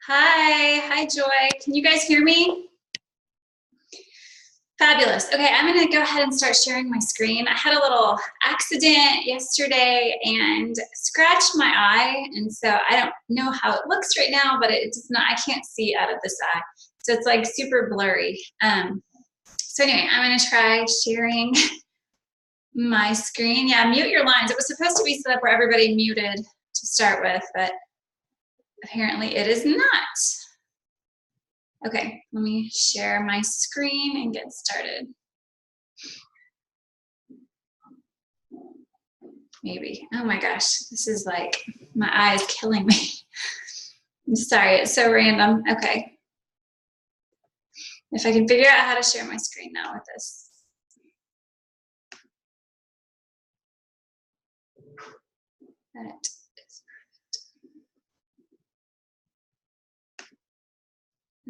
Hi Joy. Can you guys hear me? Fabulous. Okay, I'm gonna go ahead and start sharing my screen. I had a little accident yesterday and scratched my eye, and so I don't know how it looks right now, but it's not, I can't see out of this eye. So it's like super blurry. So anyway, I'm gonna try sharing my screen. Yeah, mute your lines. It was supposed to be set up where everybody muted to start with, but apparently it is not. Okay, let me share my screen and get started. Maybe. Oh my gosh, this is like, my eye is killing me. I'm sorry, it's so random. Okay. If I can figure out how to share my screen now with this. That is perfect.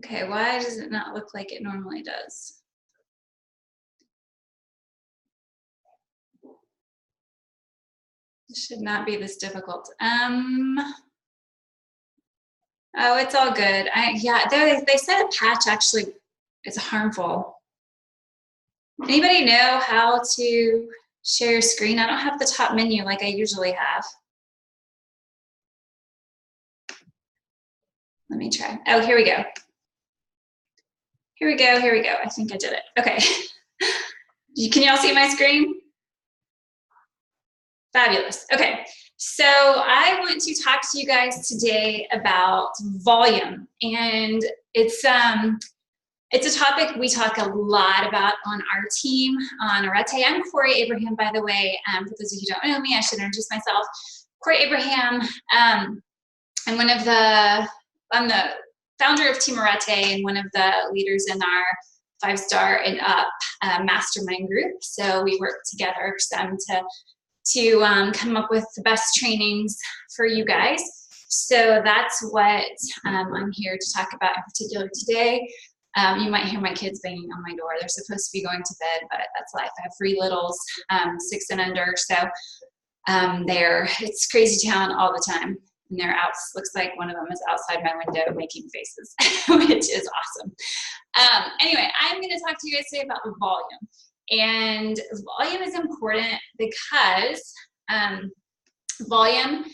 Okay, why does it not look like it normally does? It should not be this difficult. Oh, it's all good. Yeah, they said a patch actually is harmful. Anybody know how to share your screen? I don't have the top menu like I usually have. Let me try. Oh, here we go. Here we go, here we go. I think I did it. Okay. Can y'all see my screen? Fabulous. Okay. So I want to talk to you guys today about volume. And it's a topic we talk a lot about on our team, on Arete. I'm Corey Abraham, by the way. For those of you who don't know me, I should introduce myself. Corey Abraham. I'm the founder of Team Arete and one of the leaders in our 5-star and up mastermind group. So we work together to come up with the best trainings for you guys. So that's what I'm here to talk about in particular today. You might hear my kids banging on my door. They're supposed to be going to bed, but that's life. I have 3 littles, 6 and under, so it's crazy town all the time. And they're out, looks like one of them is outside my window making faces, which is awesome. Anyway, I'm gonna talk to you guys today about volume. And volume is important because volume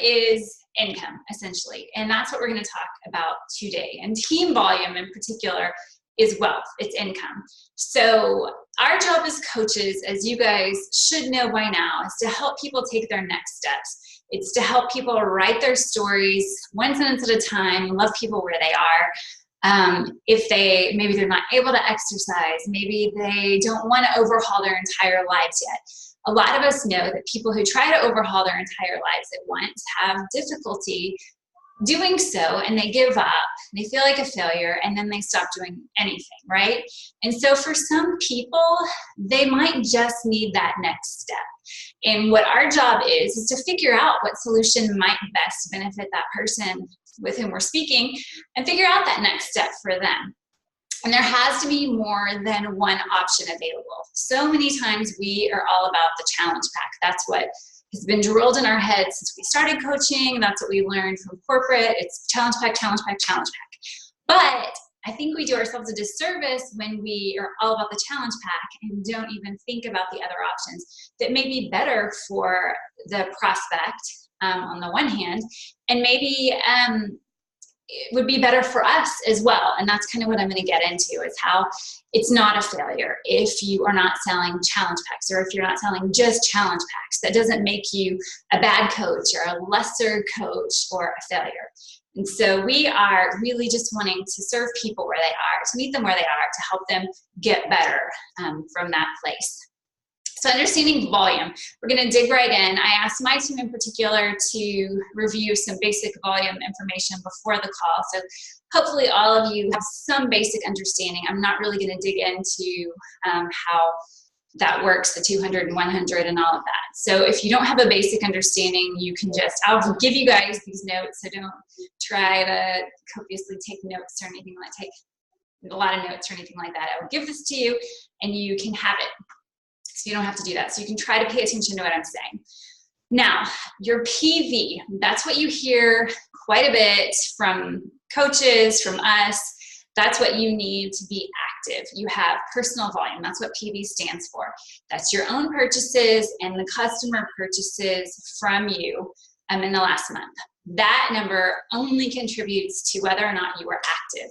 is income, essentially. And that's what we're gonna talk about today. And team volume in particular is wealth, it's income. So our job as coaches, as you guys should know by now, is to help people take their next steps. It's to help people write their stories one sentence at a time, love people where they are. If maybe they're not able to exercise, maybe they don't want to overhaul their entire lives yet. A lot of us know that people who try to overhaul their entire lives at once have difficulty doing so, and they give up, they feel like a failure, and then they stop doing anything, right? And so for some people, they might just need that next step. And what our job is to figure out what solution might best benefit that person with whom we're speaking, and figure out that next step for them. And there has to be more than one option available. So many times we are all about the challenge pack. That's what has been drilled in our heads since we started coaching. That's what we learned from corporate. It's challenge pack, challenge pack, challenge pack. But I think we do ourselves a disservice when we are all about the challenge pack and don't even think about the other options that may be better for the prospect on the one hand, and maybe it would be better for us as well. And that's kind of what I'm going to get into, is how it's not a failure if you are not selling challenge packs, or if you're not selling just challenge packs. That doesn't make you a bad coach or a lesser coach or a failure. And so we are really just wanting to serve people where they are, to meet them where they are, to help them get better from that place. So understanding volume, we're going to dig right in. I asked my team in particular to review some basic volume information before the call. So hopefully all of you have some basic understanding. I'm not really going to dig into how that works, the 200 and 100 and all of that. So if you don't have a basic understanding, you can I'll give you guys these notes. So don't try to copiously take notes or anything take a lot of notes or anything like that. I will give this to you and you can have it. So you don't have to do that. So you can try to pay attention to what I'm saying. Now, your PV, that's what you hear quite a bit from coaches, from us. That's what you need to be active. You have personal volume. That's what PV stands for. That's your own purchases and the customer purchases from you in the last month. That number only contributes to whether or not you are active.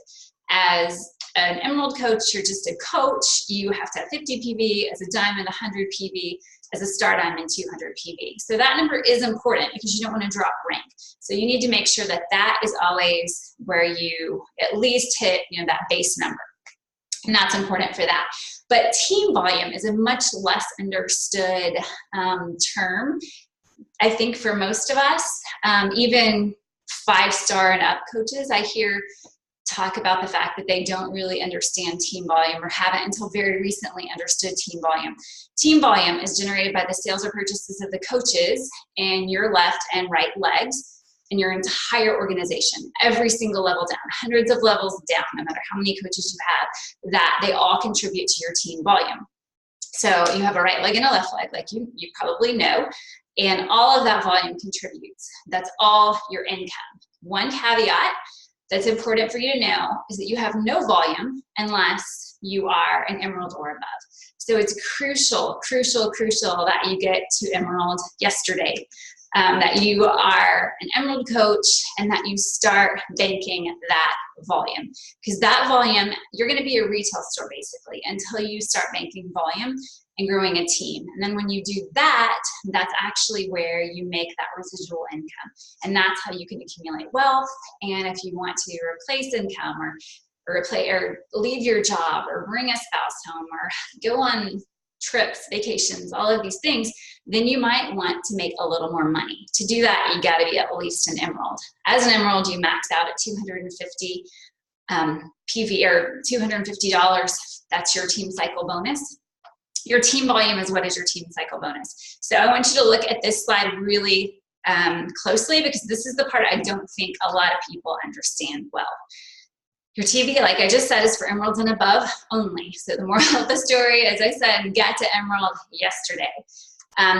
As an Emerald coach, you're just a coach. You have to have 50 PV, as a Diamond, 100 PV, as a Star Diamond, 200 PV. So that number is important because you don't want to drop rank. So you need to make sure that that is always where you at least hit, that base number. And that's important for that. But team volume is a much less understood term, I think, for most of us. Even 5-star and up coaches, I hear talk about the fact that they don't really understand team volume or haven't until very recently understood team volume. Team volume is generated by the sales or purchases of the coaches in your left and right legs in your entire organization, every single level down, hundreds of levels down, no matter how many coaches you have, that they all contribute to your team volume. So you have a right leg and a left leg, like you probably know, and all of that volume contributes. That's all your income. One caveat that's important for you to know is that you have no volume unless you are an Emerald or above. So it's crucial that you get to Emerald yesterday, that you are an Emerald coach and that you start banking that volume. Because that volume, you're going to be a retail store basically until you start banking volume and growing a team. And then when you do that, that's actually where you make that residual income. And that's how you can accumulate wealth. And if you want to replace income or leave your job or bring a spouse home or go on trips, vacations, all of these things, then you might want to make a little more money. To do that, you got to be at least an Emerald. As an Emerald, you max out at $250 PV or $250. That's your team cycle bonus. Your team volume is what is your team cycle bonus. So I want you to look at this slide really closely because this is the part I don't think a lot of people understand well. Your TV, like I just said, is for Emeralds and above only. So the moral of the story, as I said, get to Emerald yesterday.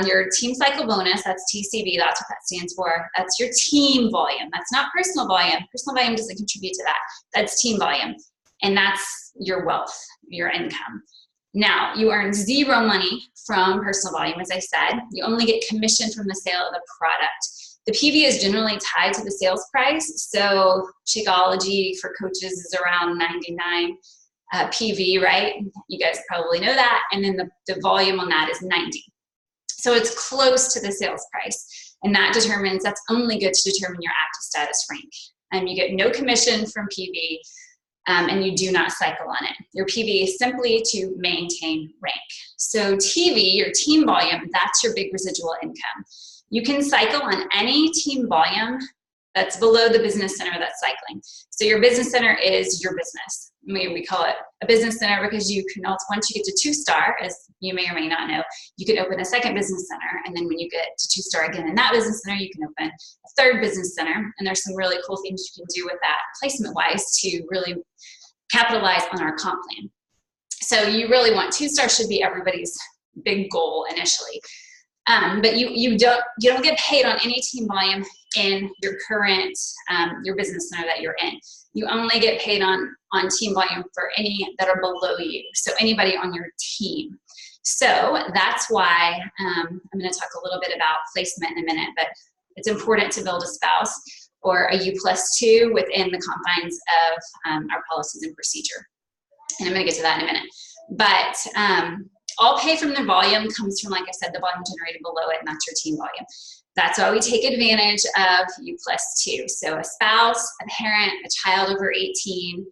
Your team cycle bonus, that's TCV, that's what that stands for. That's your team volume. That's not personal volume. Personal volume doesn't contribute to that. That's team volume. And that's your wealth, your income. Now, you earn zero money from personal volume, as I said. You only get commission from the sale of the product. The PV is generally tied to the sales price. So Shakeology for coaches is around 99 PV, right? You guys probably know that. And then the volume on that is 90. So it's close to the sales price. And that determines, that's only good to determine your active status rank. You get no commission from PV. And you do not cycle on it. Your PV is simply to maintain rank. So TV, your team volume, that's your big residual income. You can cycle on any team volume that's below the business center that's cycling. So your business center is your business. We call it a business center because you can also, once you get to 2-star, as you may or may not know, you can open a second business center. And then when you get to 2-star again in that business center, you can open a third business center. And there's some really cool things you can do with that placement-wise to really capitalize on our comp plan. So you really want 2-star should be everybody's big goal initially. But you don't get paid on any team volume in your current, your business center that you're in. You only get paid on team volume for any that are below you. So anybody on your team. So that's why I'm going to talk a little bit about placement in a minute, but it's important to build a spouse or a U+2 within the confines of our policies and procedure. And I'm going to get to that in a minute. But all pay from the volume comes from, like I said, the volume generated below it, and that's your team volume. That's why we take advantage of U+2. So a spouse, a parent, a child over 18,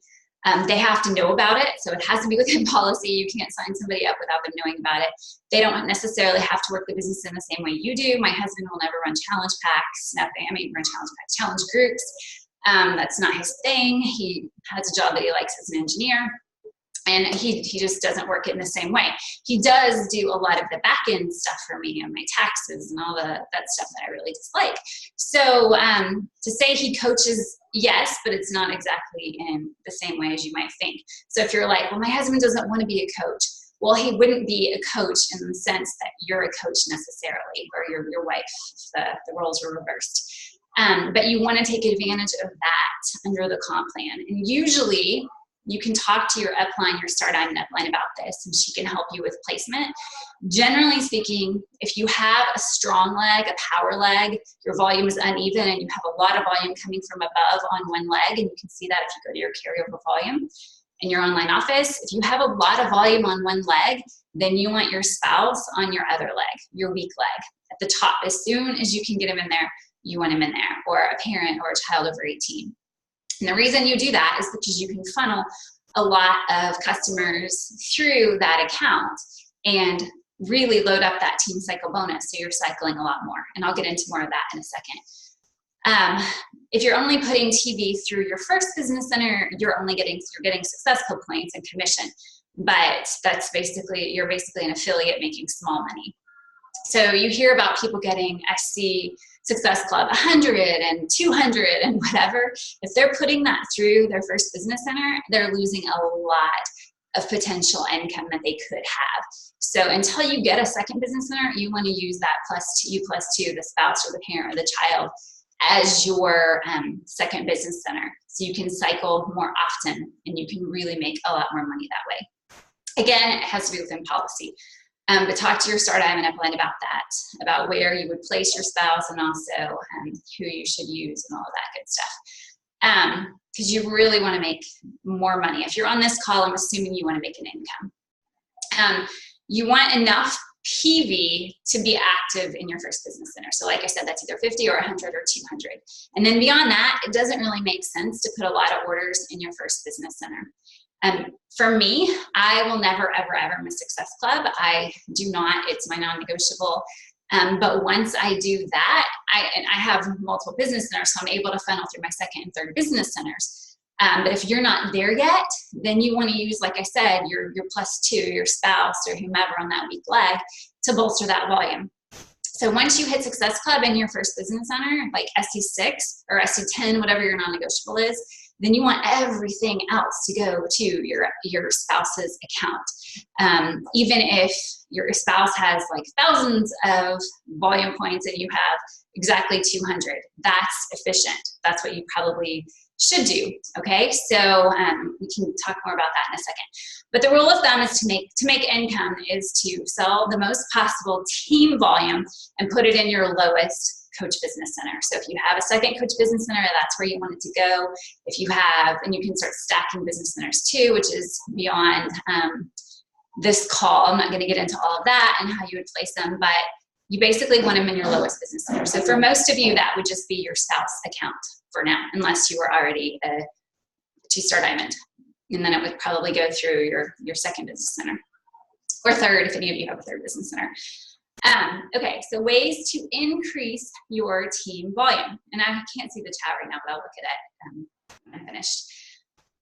they have to know about it. So it has to be within policy. You can't sign somebody up without them knowing about it. They don't necessarily have to work the business in the same way you do. My husband will never run challenge packs, nothing. I mean, run challenge packs, challenge groups. That's not his thing. He has a job that he likes as an engineer. And he just doesn't work it in the same way. He does do a lot of the back end stuff for me and my taxes and all that stuff that I really dislike. So to say he coaches, yes, but it's not exactly in the same way as you might think. So if you're like, well, my husband doesn't want to be a coach. Well, he wouldn't be a coach in the sense that you're a coach necessarily, or your wife, if the roles were reversed. But you want to take advantage of that under the comp plan. And usually you can talk to your upline, your start-time and upline about this, and she can help you with placement. Generally speaking, if you have a strong leg, a power leg, your volume is uneven and you have a lot of volume coming from above on one leg, and you can see that if you go to your carryover volume in your online office, if you have a lot of volume on one leg, then you want your spouse on your other leg, your weak leg, at the top. As soon as you can get him in there, you want him in there, or a parent or a child over 18. And the reason you do that is because you can funnel a lot of customers through that account and really load up that team cycle bonus, so you're cycling a lot more. And I'll get into more of that in a second. If you're only putting TV through your first business center, you're getting Success Club points and commission, but you're basically an affiliate making small money. So you hear about people getting SC Success Club 100 and 200 and whatever. If they're putting that through their first business center, they're losing a lot of potential income that they could have. So until you get a second business center, you want to use that +2, the spouse or the parent or the child, as your second business center. So you can cycle more often and you can really make a lot more money that way. Again, it has to be within policy. But talk to your start-time and upline about that, about where you would place your spouse, and also who you should use and all of that good stuff. Because you really want to make more money. If you're on this call, I'm assuming you want to make an income. You want enough PV to be active in your first business center. So like I said, that's either 50 or 100 or 200. And then beyond that, it doesn't really make sense to put a lot of orders in your first business center. For me, I will never, ever, ever miss Success Club. I do not. It's my non-negotiable. But once I do that, I have multiple business centers, so I'm able to funnel through my second and third business centers. But if you're not there yet, then you want to use, like I said, your +2, your spouse or whomever on that weak leg to bolster that volume. So once you hit Success Club in your first business center, like SC6 or SC10, whatever your non-negotiable is, then you want everything else to go to your spouse's account. Even if your spouse has like thousands of volume points and you have exactly 200, that's efficient. That's what you probably should do, okay? So we can talk more about that in a second. But the rule of thumb is to make income is to sell the most possible team volume and put it in your lowest coach business center. So if you have a second coach business center, that's where you want it to go. If you have, and you can start stacking business centers too, which is beyond this call. I'm not going to get into all of that and how you would place them, but you basically want them in your lowest business center. So for most of you, that would just be your spouse account for now, unless you were already a two-star diamond. And then it would probably go through your second business center, or third, if any of you have a third business center. Okay, so ways to increase your team volume. And I can't see the chat right now, but I'll look at it when I'm finished.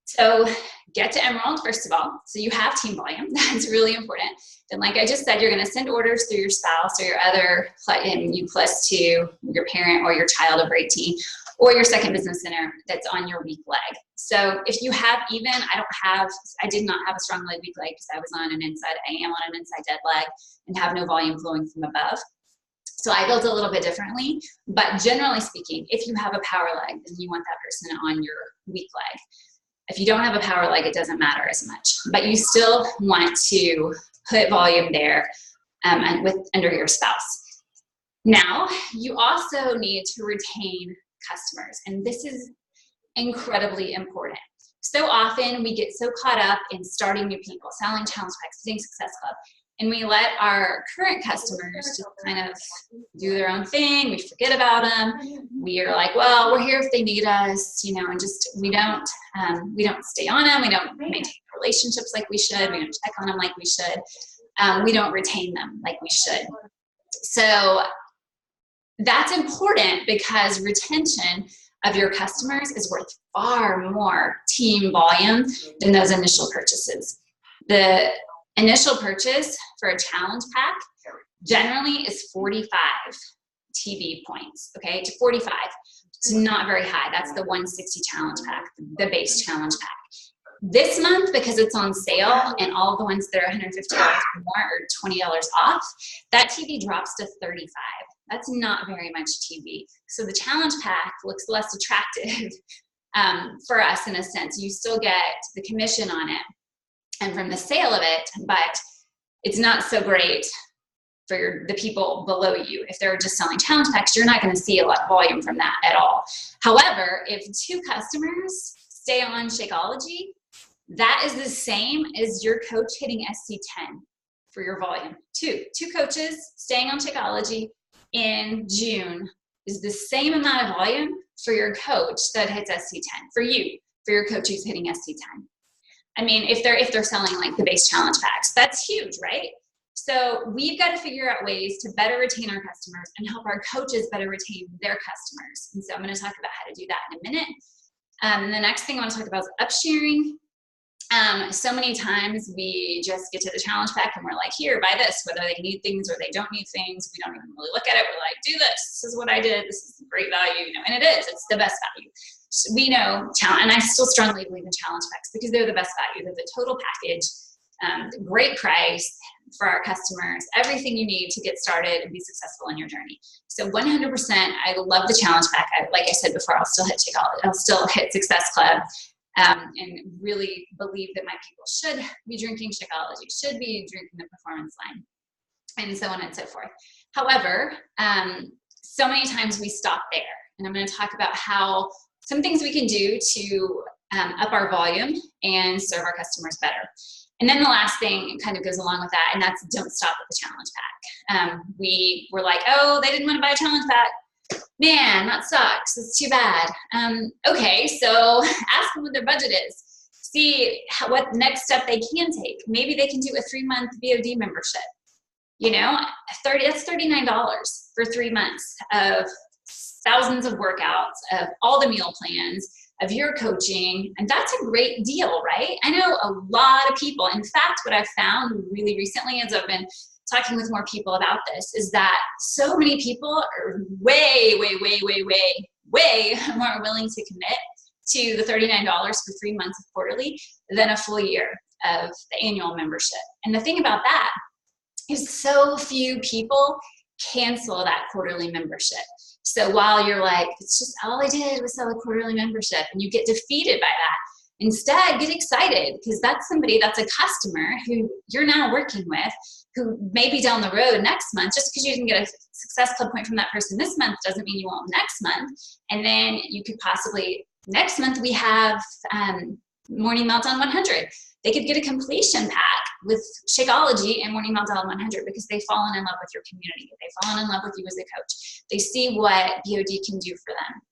So get to Emerald, first of all. So you have team volume. That's really important. Then like I just said, you're going to send orders through your spouse or your other, and you +2, your parent or your child over 18, or your second business center that's on your weak leg. So if you have even, I did not have a strong leg weak leg because I am on an inside dead leg and have no volume flowing from above. So I built a little bit differently, but generally speaking, if you have a power leg, then you want that person on your weak leg. If you don't have a power leg, it doesn't matter as much, but you still want to put volume there and under your spouse. Now, you also need to retain customers, and this is incredibly important. So often we get so caught up in starting new people, selling challenge packs, doing Success Club, and we let our current customers just kind of do their own thing. We forget about them. We are like, well, we're here if they need us, and just we don't stay on them. We don't maintain relationships like we should. We don't check on them like we should. We don't retain them like we should. So that's important because retention of your customers is worth far more team volume than those initial purchases. The initial purchase for a challenge pack generally is 45 TV points, okay, to 45. It's not very high. That's the 160 challenge pack, the base challenge pack. This month, because it's on sale and all the ones that are $150 or more are $20 off, that TV drops to $35. That's not very much TV. So the challenge pack looks less attractive for us in a sense. You still get the commission on it and from the sale of it, but it's not so great for the people below you. If they're just selling challenge packs, you're not going to see a lot of volume from that at all. However, if 2 customers stay on Shakeology, that is the same as your coach hitting SC10 for your volume. Two coaches staying on Shakeology in June is the same amount of volume for your coach that hits SC10, for your coach who's hitting SC10. I mean, if they're selling like the base challenge packs, that's huge, right? So we've got to figure out ways to better retain our customers and help our coaches better retain their customers. And so I'm going to talk about how to do that in a minute. And the next thing I want to talk about is upsharing. So many times we just get to the challenge pack and we're like, here, buy this, whether they need things or they don't need things. We don't even really look at it. We're like, do this. This is what I did. This is great value, you know, and it is. It's the best value. So we know, and I still strongly believe in challenge packs because they're the best value. They're the total package, great price for our customers, everything you need to get started and be successful in your journey. So 100%, I love the challenge pack. Like I said before, I'll still hit Success Club. And really believe that my people should be drinking Shakeology, should be drinking the Performance Line, and so on and so forth. However, so many times we stop there, and I'm going to talk about how some things we can do to up our volume and serve our customers better. And then the last thing kind of goes along with that, and that's don't stop at the challenge pack. We were like, oh, they didn't want to buy a challenge pack. Man, that sucks. It's too bad. Okay, so ask them what their budget is. See what next step they can take. Maybe they can do a 3-month VOD membership. You know, that's $39 for 3 months of thousands of workouts, of all the meal plans, of your coaching, and that's a great deal, right? I know a lot of people. In fact, what I've found really recently as I've been talking with more people about this is that so many people are way more willing to commit to the $39 for 3 months of quarterly than a full year of the annual membership. And the thing about that is so few people cancel that quarterly membership. So while you're like, it's just all I did was sell a quarterly membership, and you get defeated by that, instead get excited because that's somebody, that's a customer who you're now working with, who may be down the road next month. Just because you didn't get a Success Club point from that person this month doesn't mean you won't next month. And then you could possibly, next month we have Morning Meltdown 100. They could get a completion pack with Shakeology and Morning Meltdown 100 because they've fallen in love with your community. They've fallen in love with you as a coach. They see what BOD can do for them.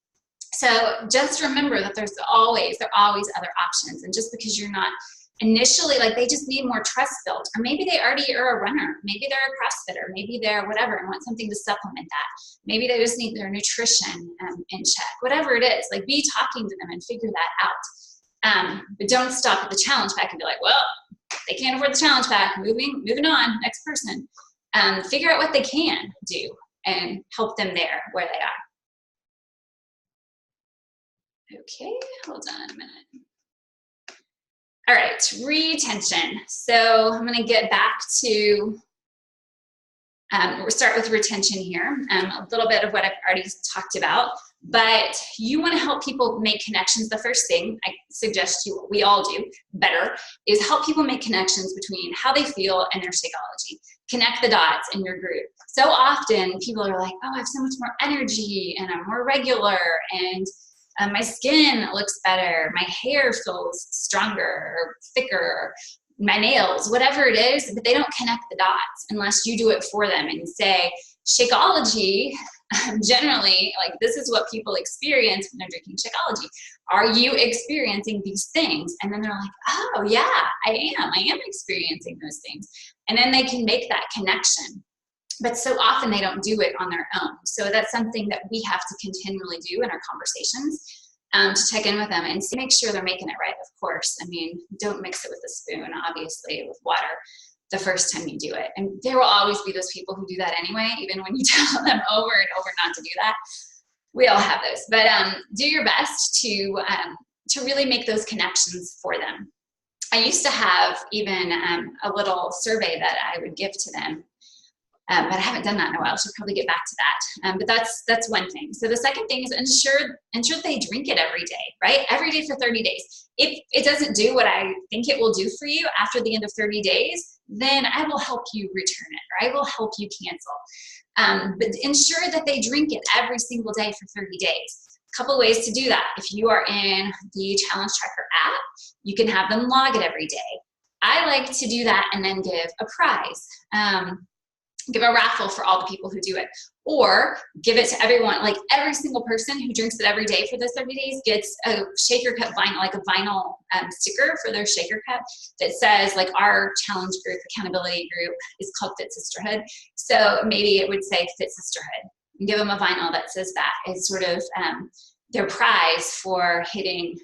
So just remember that there are always other options. And just because you're not initially, like, they just need more trust built, or maybe they already are a runner, maybe they're a CrossFitter, maybe they're whatever and want something to supplement that. Maybe they just need their nutrition in check, whatever it is. Like, be talking to them and figure that out. But don't stop at the challenge pack and be like, well, they can't afford the challenge pack, moving on, next person. Figure out what they can do and help them there where they are. Okay, hold on a minute. All right, retention. So I'm gonna get back to, we'll start with retention here. A little bit of what I've already talked about, but you wanna help people make connections. The first thing I suggest you, we all do better, is help people make connections between how they feel and their Shakeology. Connect the dots in your group. So often people are like, oh, I have so much more energy and I'm more regular and my skin looks better, my hair feels stronger or thicker, my nails, whatever it is, but they don't connect the dots unless you do it for them and say, Shakeology, generally, like, this is what people experience when they're drinking Shakeology. Are you experiencing these things? And then they're like, oh yeah, I am experiencing those things. And then they can make that connection. But so often they don't do it on their own. So that's something that we have to continually do in our conversations, to check in with them and make sure they're making it right, of course. I mean, don't mix it with a spoon, obviously, with water the first time you do it. And there will always be those people who do that anyway, even when you tell them over and over not to do that. We all have those. But do your best to really make those connections for them. I used to have even a little survey that I would give to them, but I haven't done that in a while. I should probably get back to that. But that's one thing. So the second thing is ensure they drink it every day, right? Every day for 30 days. If it doesn't do what I think it will do for you after the end of 30 days, then I will help you return it, or I will help you cancel. But ensure that they drink it every single day for 30 days. A couple ways to do that. If you are in the Challenge Tracker app, you can have them log it every day. I like to do that and then give a prize. Give a raffle for all the people who do it, or give it to everyone. Like every single person who drinks it every day for those 30 days gets a shaker cup vinyl, like a vinyl sticker for their shaker cup that says like our challenge group, accountability group is called Fit Sisterhood. So maybe it would say Fit Sisterhood, and give them a vinyl that says that is sort of their prize for hitting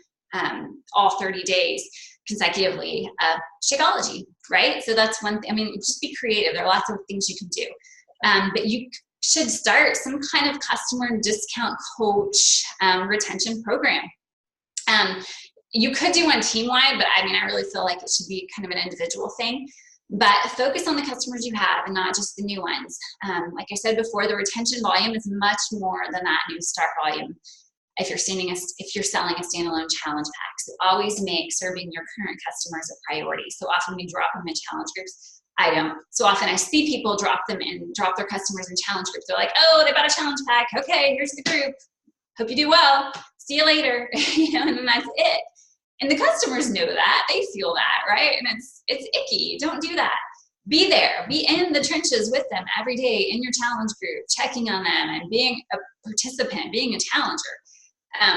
all 30 days consecutively of Shakeology, right? So that's one thing. I mean, just be creative. There are lots of things you can do. But you should start some kind of customer discount coach retention program. You could do one team-wide, but I mean, I really feel like it should be kind of an individual thing. But focus on the customers you have and not just the new ones. Like I said before, the retention volume is much more than that new start volume. If you're selling a standalone challenge pack, so always make serving your current customers a priority. So often we drop them in challenge groups. I don't. So often I see people drop their customers in challenge groups. They're like, oh, they bought a challenge pack. Okay, here's the group. Hope you do well. See you later. And then that's it. And the customers know that. They feel that, right? And it's icky. Don't do that. Be there. Be in the trenches with them every day in your challenge group, checking on them and being a participant, being a challenger.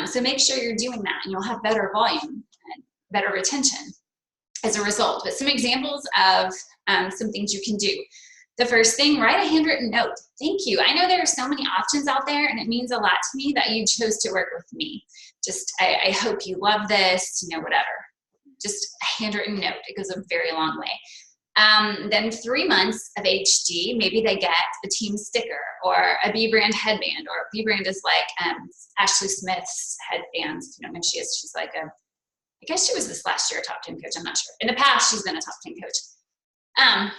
So make sure you're doing that, and you'll have better volume and better retention as a result. But some examples of some things you can do. The first thing, write a handwritten note. Thank you. I know there are so many options out there, and it means a lot to me that you chose to work with me. Just, I hope you love this, whatever. Just a handwritten note. It goes a very long way. Then 3 months of HD, maybe they get a team sticker or a B brand headband, or B brand is like Ashley Smith's headbands. If you don't know who she is, she's like I guess she was this last year a top 10 coach. I'm not sure. In the past, she's been a top 10 coach.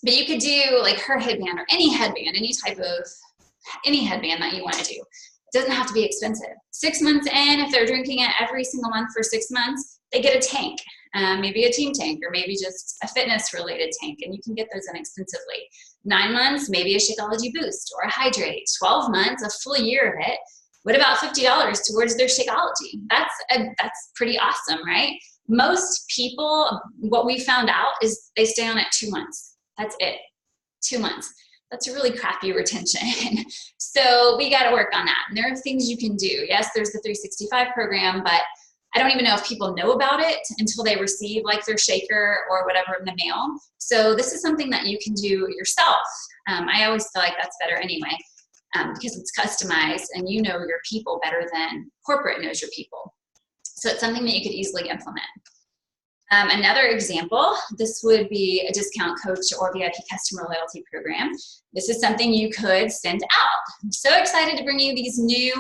But you could do like her headband or any headband, any headband that you want to do. It doesn't have to be expensive. 6 months in, if they're drinking it every single month for 6 months, they get a tank. Maybe a team tank, or maybe just a fitness related tank, and you can get those inexpensively. 9 months, maybe a Shakeology boost or a hydrate. 12 months, a full year of it. What about $50 towards their Shakeology? That's pretty awesome, right? Most people, what we found out is they stay on it 2 months. That's it, 2 months. That's a really crappy retention. So we got to work on that. And there are things you can do. Yes, there's the 365 program, but I don't even know if people know about it until they receive like their shaker or whatever in the mail. So this is something that you can do yourself. I always feel like that's better anyway, because it's customized and you know your people better than corporate knows your people. So it's something that you could easily implement. Another example, this would be a discount coach or VIP customer loyalty program. This is something you could send out. I'm so excited to bring you these new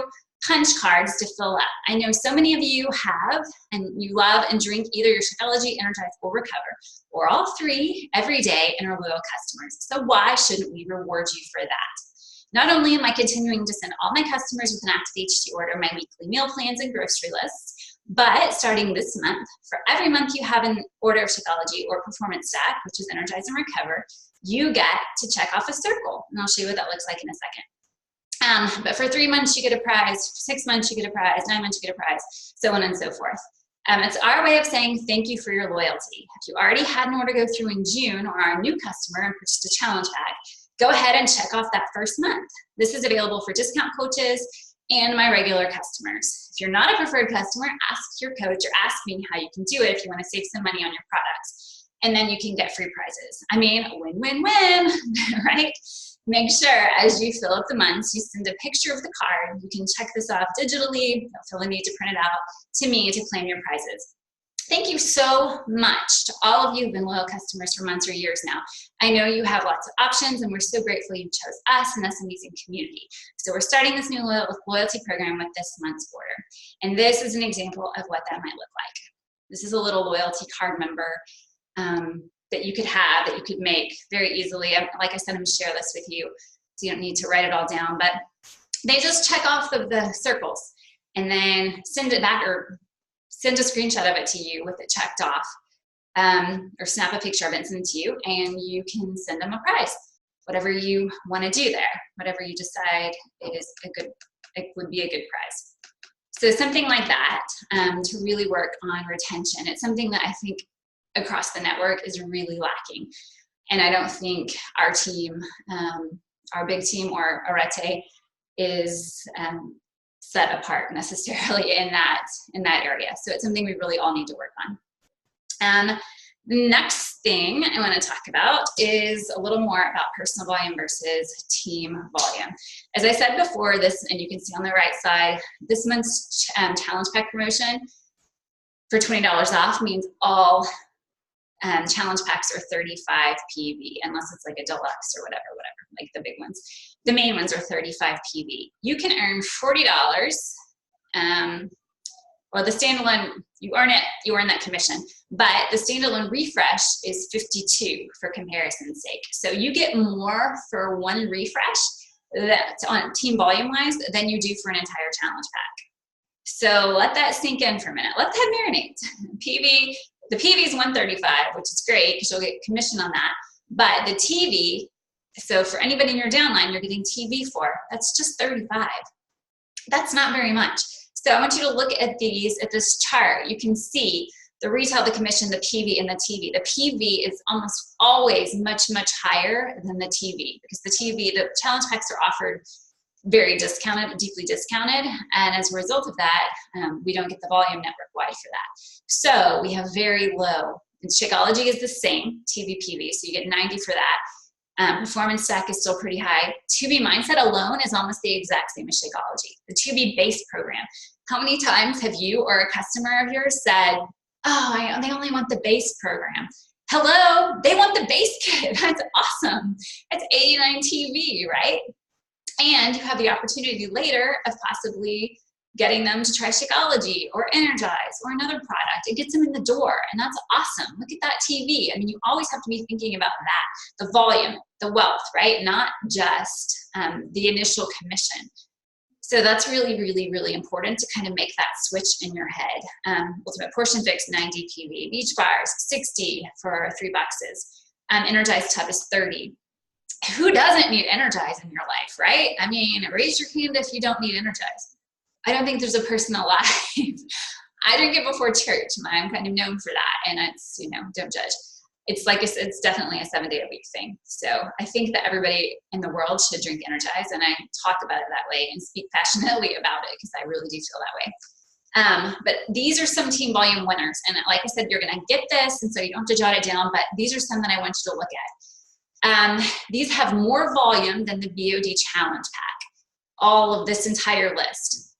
punch cards to fill out. I know so many of you have, and you love and drink either your Shakeology, Energize, or Recover, or all three every day and are loyal customers. So why shouldn't we reward you for that? Not only am I continuing to send all my customers with an Active HD order my weekly meal plans and grocery lists, but starting this month, for every month you have an order of Shakeology or Performance Stack, which is Energize and Recover, you get to check off a circle. And I'll show you what that looks like in a second. But for 3 months, you get a prize. 6 months, you get a prize. 9 months, you get a prize, so on and so forth. It's our way of saying thank you for your loyalty. If you already had an order go through in June or are a new customer and purchased a challenge pack, go ahead and check off that first month. This is available for discount coaches and my regular customers. If you're not a preferred customer, ask your coach or ask me how you can do it if you want to save some money on your products. And then you can get free prizes. I mean, win-win-win, right? Make sure as you fill up the months, you send a picture of the card. You can check this off digitally. You'll feel the need to print it out to me to claim your prizes. Thank you so much to all of you who've been loyal customers for months or years now. I know you have lots of options, and we're so grateful you chose us and this amazing community. So we're starting this new loyalty program with this month's order. And this is an example of what that might look like. This is a little loyalty card member that you could have, that you could make very easily. Like I said, I'm gonna share this with you, so you don't need to write it all down, but they just check off of the circles and then send it back, or send a screenshot of it to you with it checked off, or snap a picture of it and send it to you, and you can send them a prize. Whatever you want to do there, whatever you decide is it would be a good prize. So something like that, to really work on retention. It's something that I think across the network is really lacking. And I don't think our team, our big team or Arete is set apart necessarily in that area. So it's something we really all need to work on. The next thing I want to talk about is a little more about personal volume versus team volume. As I said before, this, and you can see on the right side, this month's challenge pack promotion for $20 off means all challenge packs are 35 PV, unless it's like a deluxe or whatever, like the big ones. The main ones are 35 PV. You can earn $40. Well, the standalone, you earn that commission, but the standalone refresh is 52 for comparison's sake. So you get more for one refresh that on team volume wise than you do for an entire challenge pack. So let that sink in for a minute. Let that marinate. The PV is 135, which is great because you'll get commission on that. But the TV, so for anybody in your downline, you're getting TV for, that's just 35. That's not very much. So I want you to look at this chart. You can see the retail, the commission, the PV, and the TV. The PV is almost always much, much higher than the TV, because the challenge packs are offered very discounted, deeply discounted. And as a result of that, we don't get the volume network wide for that. So we have very low, and Shakeology is the same, TV, PV, so you get 90 for that. Performance stack is still pretty high. 2B Mindset alone is almost the exact same as Shakeology. The 2B base program. How many times have you or a customer of yours said, oh, they only want the base program? Hello, they want the base kit. That's awesome. That's 89 TV, right? And you have the opportunity later of possibly getting them to try Shakeology or Energize or another product. It gets them in the door, and that's awesome. Look at that TV. I mean, you always have to be thinking about that, the volume, the wealth, right? Not just the initial commission. So that's really, really, really important to kind of make that switch in your head. Ultimate Portion Fix, 90 PV. Beach Bars, 60 for 3 boxes. Energize Tub is 30. Who doesn't need Energize in your life, right? I mean, raise your hand if you don't need Energize. I don't think there's a person alive. I drink it before church. I'm kind of known for that, and it's, don't judge. It's like it's definitely a 7-day-a-week thing. So I think that everybody in the world should drink Energize, and I talk about it that way and speak passionately about it because I really do feel that way. But these are some team volume winners, and like I said, you're going to get this, and so you don't have to jot it down, but these are some that I want you to look at. These have more volume than the BOD Challenge Pack, all of this entire list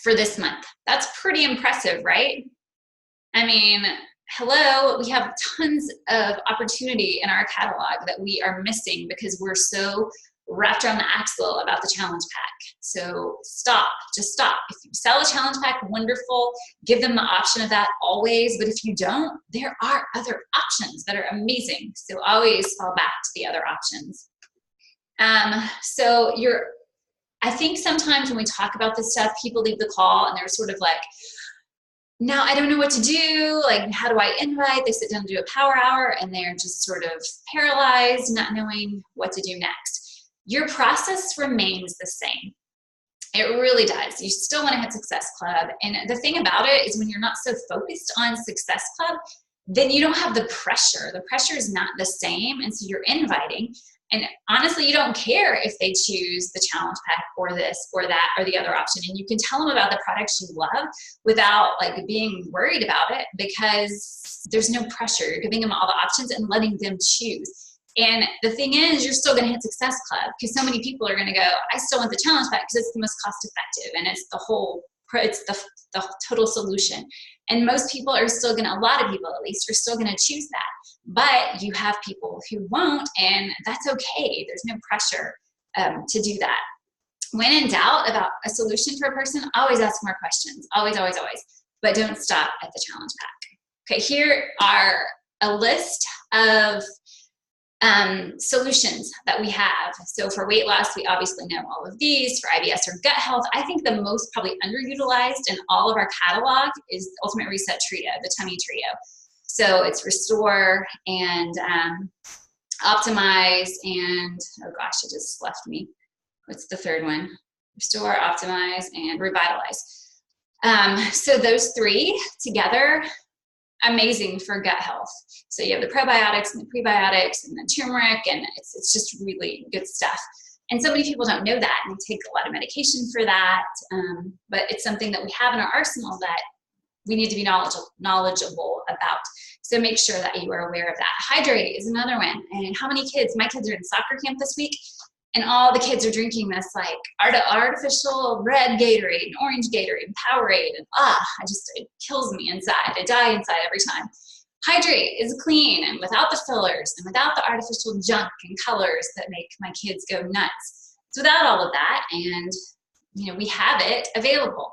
for this month. That's pretty impressive, right? I mean, hello, we have tons of opportunity in our catalog that we are missing because we're so wrapped around the axle about the challenge pack. So stop, just stop. If you sell a challenge pack, wonderful. Give them the option of that always. But if you don't, there are other options that are amazing. So always fall back to the other options. I think sometimes when we talk about this stuff, people leave the call and they're sort of like, now I don't know what to do. Like, how do I invite? They sit down and do a power hour and they're just sort of paralyzed, not knowing what to do next. Your process remains the same. It really does. You still want to hit Success Club. And the thing about it is when you're not so focused on Success Club, then you don't have the pressure. The pressure is not the same. And so you're inviting. And honestly, you don't care if they choose the challenge pack or this or that or the other option. And you can tell them about the products you love without like being worried about it because there's no pressure. You're giving them all the options and letting them choose. And the thing is, you're still going to hit Success Club because so many people are going to go, I still want the challenge pack because it's the most cost effective and it's the total solution. And most people are still going to, a lot of people at least, are still going to choose that. But you have people who won't, and that's okay. There's no pressure to do that. When in doubt about a solution for a person, always ask more questions. Always, always, always. but don't stop at the challenge pack. Okay, here are a list of solutions that we have. So for weight loss, we obviously know all of these. For IBS or gut health, I think the most probably underutilized in all of our catalog is Ultimate Reset Trio, the Tummy Trio. So it's Restore and Optimize and, oh gosh, it just left me. What's the third one? Restore, Optimize, and Revitalize. So those three together, amazing for gut health. So you have the probiotics and the prebiotics and the turmeric, and it's just really good stuff. And so many people don't know that, and they take a lot of medication for that, but it's something that we have in our arsenal that we need to be knowledgeable about. So make sure that you are aware of that. Hydrate is another one. And how many kids, my kids are in soccer camp this week, and all the kids are drinking this like artificial red Gatorade and orange Gatorade and Powerade, and it kills me inside. I die inside every time. Hydrate is clean and without the fillers and without the artificial junk and colors that make my kids go nuts. It's without all of that, and we have it available.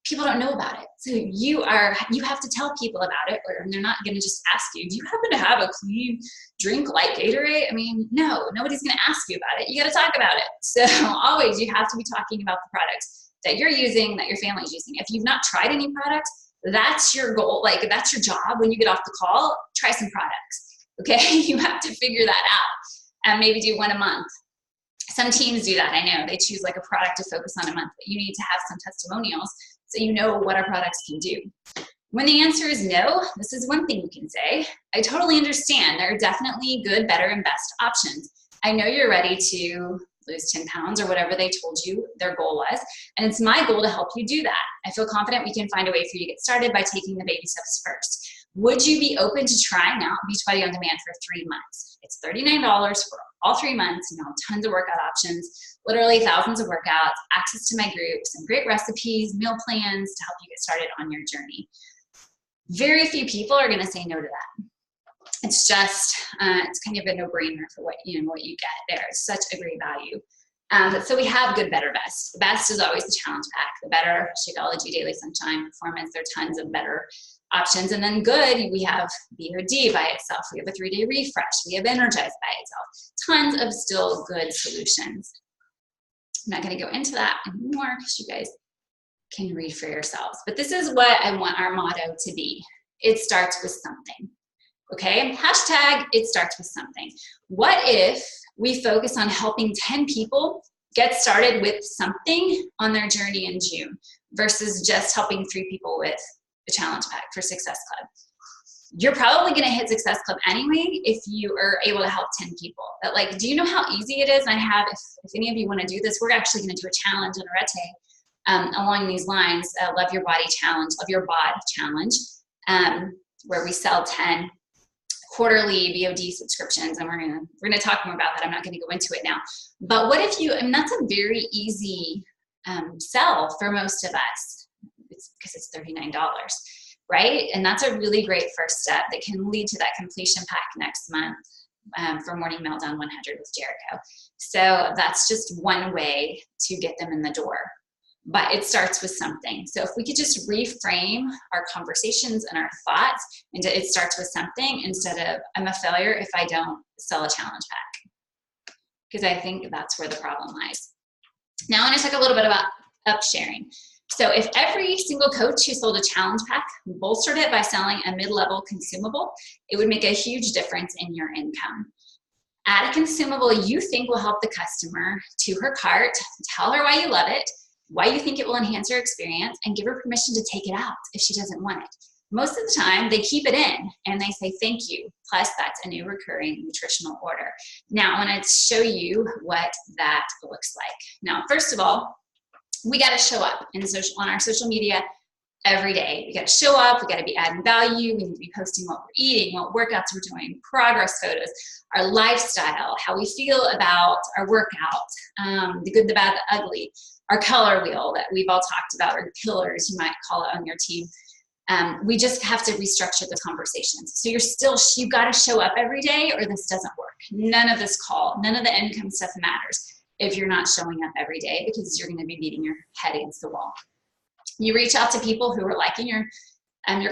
People don't know about it. So you have to tell people about it, or they're not gonna just ask you, do you happen to have a clean drink like Gatorade? I mean, no, nobody's gonna ask you about it. You gotta talk about it. So always you have to be talking about the products that you're using, that your family's using. If you've not tried any products, that's your goal, like that's your job when you get off the call, try some products, okay? You have to figure that out and maybe do one a month. Some teams do that, I know. They choose like a product to focus on a month, but you need to have some testimonials so you know what our products can do. When the answer is no, this is one thing you can say. I totally understand. There are definitely good, better, and best options. I know you're ready to lose 10 pounds or whatever they told you their goal was, and it's my goal to help you do that. I feel confident we can find a way for you to get started by taking the baby steps first. Would you be open to trying out Beachbody On Demand for 3 months? It's $39 for all 3 months, tons of workout options, literally thousands of workouts, access to my group, some great recipes, meal plans to help you get started on your journey. Very few people are gonna say no to that. It's just, it's kind of a no-brainer for what you get there. It's such a great value. So we have good, better, best. The best is always the challenge pack. The better, Shakeology, Daily Sunshine, Performance. There are tons of better options. And then good, we have BOD by itself. We have a 3-day refresh. We have Energize by itself. Tons of still good solutions. I'm not going to go into that anymore because you guys can read for yourselves. But this is what I want our motto to be. It starts with something. Okay? Hashtag it starts with something. What if we focus on helping 10 people get started with something on their journey in June versus just helping 3 people with the challenge pack for Success Club? You're probably going to hit Success Club anyway if you are able to help 10 people. But like, do you know how easy it is? And I have, if any of you want to do this, we're actually going to do a challenge in Arete along these lines, Love Your Body Challenge, Love Your Bod Challenge, where we sell 10 quarterly BOD subscriptions, and we're gonna talk more about that. I'm not gonna go into it now. But what if and that's a very easy sell for most of us. It's because it's $39, right? And that's a really great first step that can lead to that completion pack next month for Morning Meltdown 100 with Jericho. So that's just one way to get them in the door. But it starts with something. So if we could just reframe our conversations and our thoughts into it starts with something instead of I'm a failure if I don't sell a challenge pack. Because I think that's where the problem lies. Now I want to talk a little bit about upsharing. So if every single coach who sold a challenge pack bolstered it by selling a mid-level consumable, it would make a huge difference in your income. Add a consumable you think will help the customer to her cart, tell her why you love it, why you think it will enhance her experience, and give her permission to take it out if she doesn't want it. Most of the time, they keep it in and they say thank you, plus that's a new recurring nutritional order. Now, I want to show you what that looks like. Now, first of all, we got to show up on our social media every day. We got to show up, we got to be adding value, we need to be posting what we're eating, what workouts we're doing, progress photos, our lifestyle, how we feel about our workout, the good, the bad, the ugly, our color wheel that we've all talked about, or pillars you might call it on your team. We just have to restructure the conversations. So you've got to show up every day or this doesn't work. None of this call, none of the income stuff matters if you're not showing up every day, because you're going to be beating your head against the wall. You reach out to people who are liking your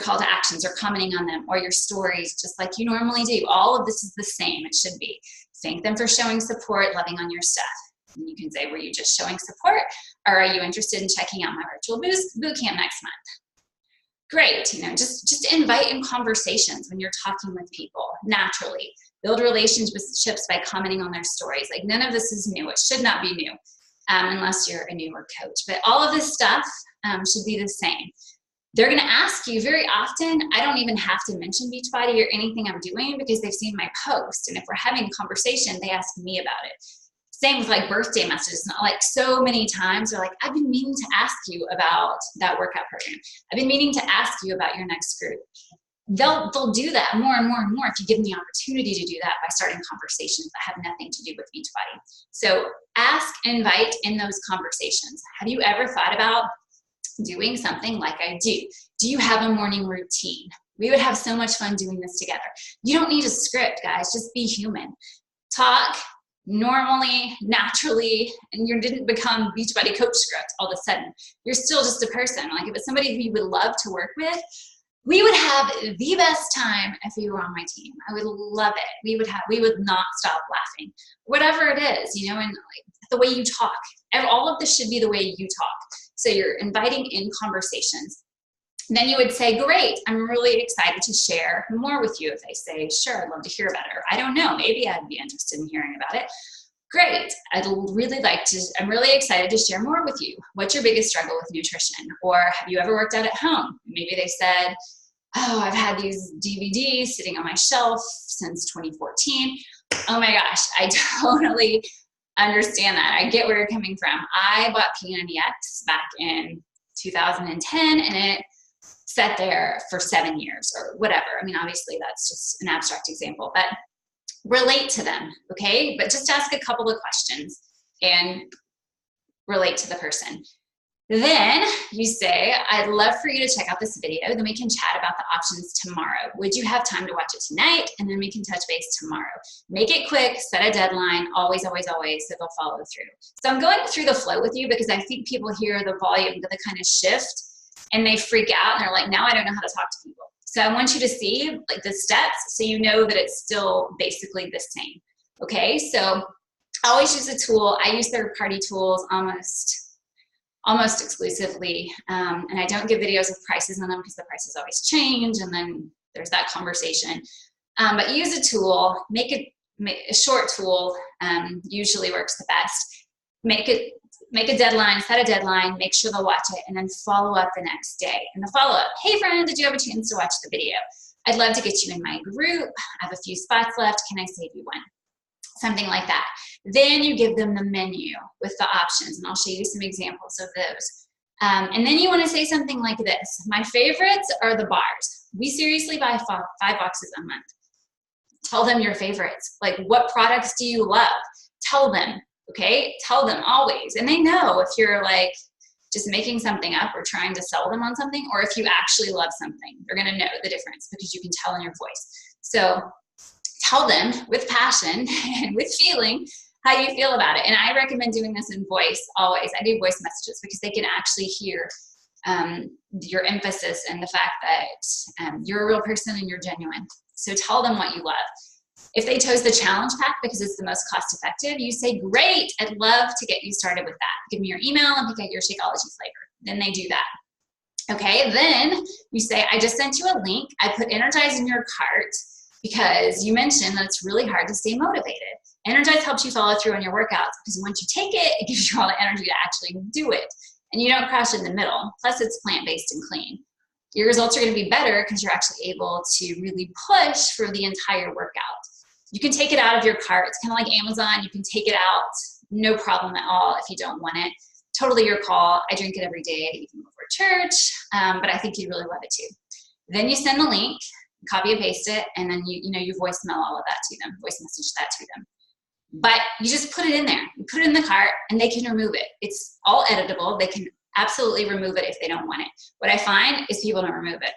call to actions or commenting on them or your stories just like you normally do. All of this is the same. It should be. Thank them for showing support, loving on your stuff. And you can say, were you just showing support, or are you interested in checking out my virtual boot camp next month? Great, you know, just invite in conversations when you're talking with people naturally. Build relationships by commenting on their stories. Like, none of this is new. It should not be new unless you're a newer coach. But all of this stuff should be the same. They're going to ask you very often. I don't even have to mention Beachbody or anything I'm doing because they've seen my post. And if we're having a conversation, they ask me about it. Same with like birthday messages. Not like so many times they're like, I've been meaning to ask you about that workout program. I've been meaning to ask you about your next group. They'll do that more and more and more if you give them the opportunity to do that by starting conversations that have nothing to do with Beachbody. So ask, invite in those conversations. Have you ever thought about doing something like I do? Do you have a morning routine? We would have so much fun doing this together. You don't need a script, guys. Just be human. Talk normally, naturally, and you didn't become Beachbody coach script all of a sudden. You're still just a person. Like, if it's somebody who you would love to work with, we would have the best time if you were on my team. I would love it. We would not stop laughing. Whatever it is, you know, and like the way you talk. All of this should be the way you talk. So you're inviting in conversations. Then you would say, great, I'm really excited to share more with you. If they say, sure, I'd love to hear about it. Or I don't know, maybe I'd be interested in hearing about it. Great, I'm really excited to share more with you. What's your biggest struggle with nutrition? Or have you ever worked out at home? Maybe they said, oh, I've had these DVDs sitting on my shelf since 2014. Oh my gosh, I totally understand that. I get where you're coming from. I bought P90X back in 2010 and it sat there for 7 years or whatever. I mean, obviously that's just an abstract example, but relate to them, okay? But just ask a couple of questions and relate to the person. Then you say, I'd love for you to check out this video. Then we can chat about the options tomorrow. Would you have time to watch it tonight? And then we can touch base tomorrow. Make it quick, set a deadline, always, always, always, so they'll follow through. So I'm going through the flow with you because I think people hear the volume, the kind of shift, and they freak out and they're like, now I don't know how to talk to people. So I want you to see like the steps so you know that it's still basically the same. Okay, so I always use a tool. I use third-party tools almost exclusively, and I don't give videos with prices on them because the prices always change, and then there's that conversation. But use a tool, make a short tool, usually works the best. Make a deadline, set a deadline, make sure they'll watch it, and then follow up the next day. And the follow-up, hey friend, did you have a chance to watch the video? I'd love to get you in my group. I have a few spots left. Can I save you one? Something like that. Then you give them the menu with the options, and I'll show you some examples of those. And then you want to say something like this. My favorites are the bars. We seriously buy 5 boxes a month. Tell them your favorites. Like, what products do you love? Tell them, okay? Tell them always. And they know if you're like just making something up or trying to sell them on something, or if you actually love something. They're going to know the difference because you can tell in your voice. So tell them with passion and with feeling how you feel about it. And I recommend doing this in voice always. I do voice messages because they can actually hear your emphasis and the fact that you're a real person and you're genuine. So tell them what you love. If they chose the challenge pack because it's the most cost effective, you say, great, I'd love to get you started with that. Give me your email and pick out your Shakeology flavor. Then they do that. Okay, then you say, I just sent you a link. I put Energize in your cart because you mentioned that it's really hard to stay motivated. Energize helps you follow through on your workouts because once you take it, it gives you all the energy to actually do it. And you don't crash in the middle. Plus it's plant-based and clean. Your results are going to be better because you're actually able to really push for the entire workout. You can take it out of your cart. It's kind of like Amazon. You can take it out, no problem at all if you don't want it. Totally your call. I drink it every day, even before church, but I think you'd really love it too. Then you send the link, copy and paste it, and then you voicemail all of that to them, voice message that to them. But you just put it in there. You put it in the cart, and they can remove it. It's all editable. They can absolutely remove it if they don't want it. What I find is people don't remove it,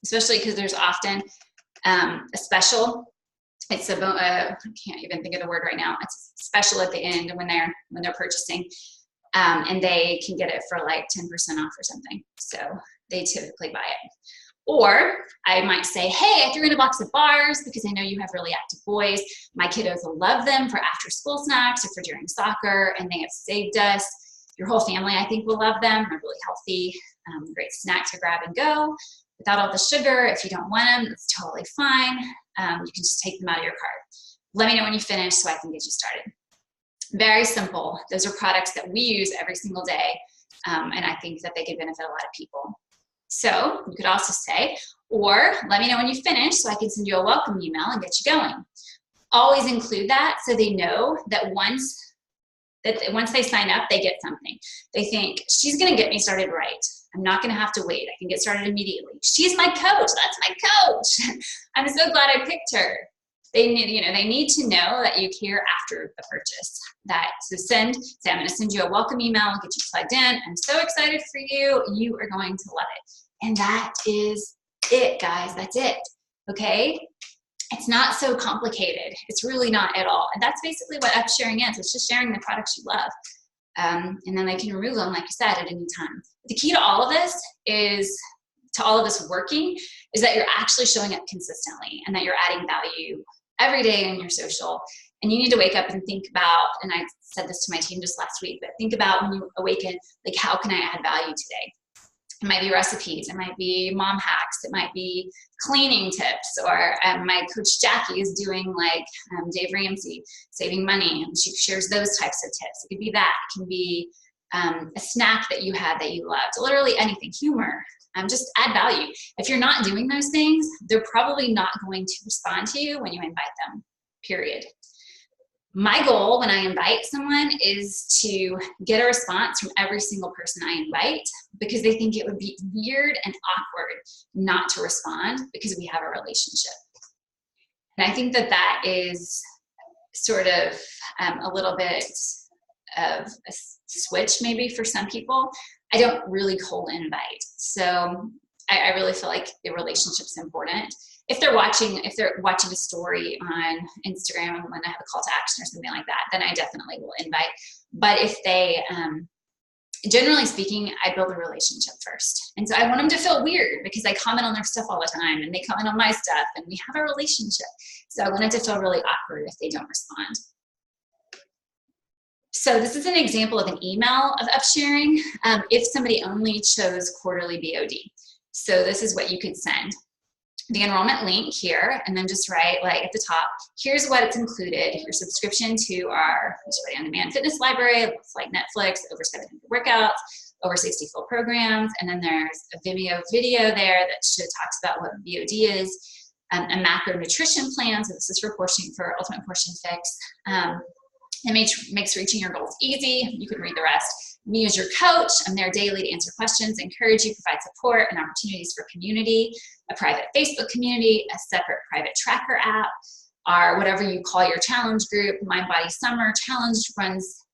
especially because there's often a special. It's I can't even think of the word right now. It's special at the end when they're purchasing. And they can get it for like 10% off or something. So they typically buy it. Or I might say, hey, I threw in a box of bars because I know you have really active boys. My kiddos will love them for after school snacks or for during soccer, and they have saved us. Your whole family, I think, will love them. They're really healthy, great snack to grab and go without all the sugar. If you don't want them, that's totally fine. You can just take them out of your cart. Let me know when you finish so I can get you started. Very simple. Those are products that we use every single day, and I think that they could benefit a lot of people. So you could also say, or let me know when you finish so I can send you a welcome email and get you going. Always include that so they know that once they sign up, they get something. They think, she's gonna get me started right. I'm not gonna have to wait. I can get started immediately. She's my coach, that's my coach. I'm so glad I picked her. They need to know that you care after the purchase. Say, I'm gonna send you a welcome email, I'll get you plugged in. I'm so excited for you. You are going to love it. And that is it, guys, that's it, okay? It's not so complicated. It's really not at all. And that's basically what upsharing is. It's just sharing the products you love. And then they can remove them, like I said, at any time. The key to all of this working, is that you're actually showing up consistently and that you're adding value every day in your social. And you need to wake up and think about, and I said this to my team just last week, but think about when you awaken, like, how can I add value today? It might be recipes, it might be mom hacks, it might be cleaning tips, or my coach Jackie is doing like Dave Ramsey, saving money, and she shares those types of tips. It could be that, it can be a snack that you had that you loved, literally anything, humor, just add value. If you're not doing those things, they're probably not going to respond to you when you invite them, period. My goal when I invite someone is to get a response from every single person I invite, because they think it would be weird and awkward not to respond because we have a relationship. And I think that that is sort of a little bit of a switch maybe for some people. I don't really cold invite. So I really feel like the relationship's important. If they're watching a story on Instagram when I have a call to action or something like that, then I definitely will invite. But if they, generally speaking, I build a relationship first. And so I want them to feel weird because I comment on their stuff all the time and they comment on my stuff and we have a relationship. So I want it to feel really awkward if they don't respond. So this is an example of an email of upsharing if somebody only chose quarterly BOD. So this is what you could send. The enrollment link here, and then just write like at the top, here's what it's included, your subscription to our on-demand fitness library, looks like Netflix, over 700 workouts, over 60 full programs, and then there's a Vimeo video there that talks about what BOD is, a macronutrition plan, so this is for Ultimate Portion Fix. It makes reaching your goals easy. You can read the rest. Me as your coach, I'm there daily to answer questions, encourage you, provide support and opportunities for community, a private Facebook community, a separate private tracker app, or whatever you call your challenge group. Mind Body Summer Challenge runs